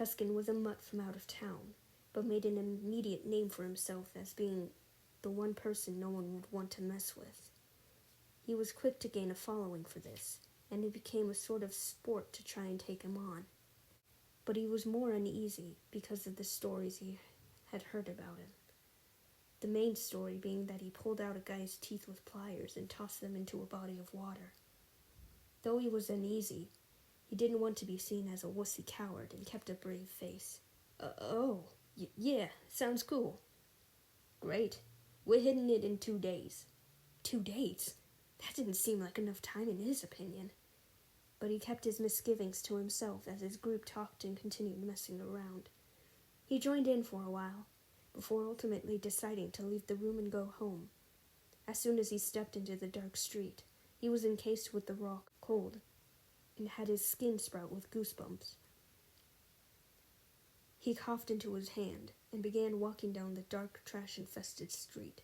Tuscan was a mutt from out of town, but made an immediate name for himself as being the one person no one would want to mess with. He was quick to gain a following for this, and it became a sort of sport to try and take him on. But he was more uneasy because of the stories he had heard about him. The main story being that he pulled out a guy's teeth with pliers and tossed them into a body of water. Though he was uneasy, he didn't want to be seen as a wussy coward and kept a brave face. Yeah, sounds cool. Great. We're hitting it in 2 days. 2 days? That didn't seem like enough time in his opinion. But he kept his misgivings to himself as his group talked and continued messing around. He joined in for a while, before ultimately deciding to leave the room and go home. As soon as he stepped into the dark street, he was encased with the raw cold and had his skin sprout with goosebumps. He coughed into his hand and began walking down the dark, trash-infested street.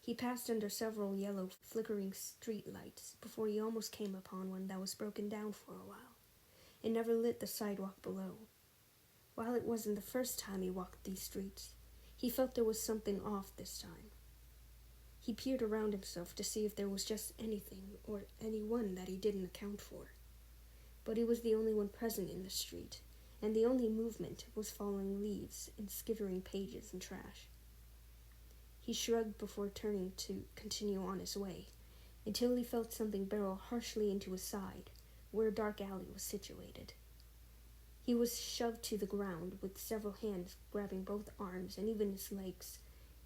He passed under several yellow, flickering street lights before he almost came upon one that was broken down for a while. It never lit the sidewalk below. While it wasn't the first time he walked these streets, he felt there was something off this time. He peered around himself to see if there was just anything or anyone that he didn't account for. But he was the only one present in the street, and the only movement was falling leaves and skittering pages and trash. He shrugged before turning to continue on his way, until he felt something barrel harshly into his side, where a dark alley was situated. He was shoved to the ground, with several hands grabbing both arms and even his legs,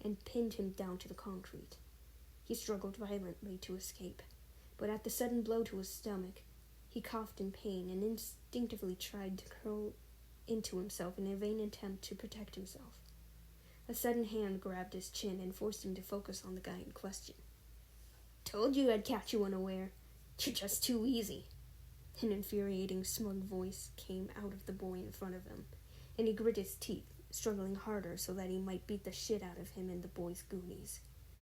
and pinned him down to the concrete. He struggled violently to escape, but at the sudden blow to his stomach, he coughed in pain and instinctively tried to curl into himself in a vain attempt to protect himself. A sudden hand grabbed his chin and forced him to focus on the guy in question. "Told you I'd catch you unaware. You're just too easy." An infuriating, smug voice came out of the boy in front of him, and he grit his teeth, struggling harder so that he might beat the shit out of him and the boy's goonies.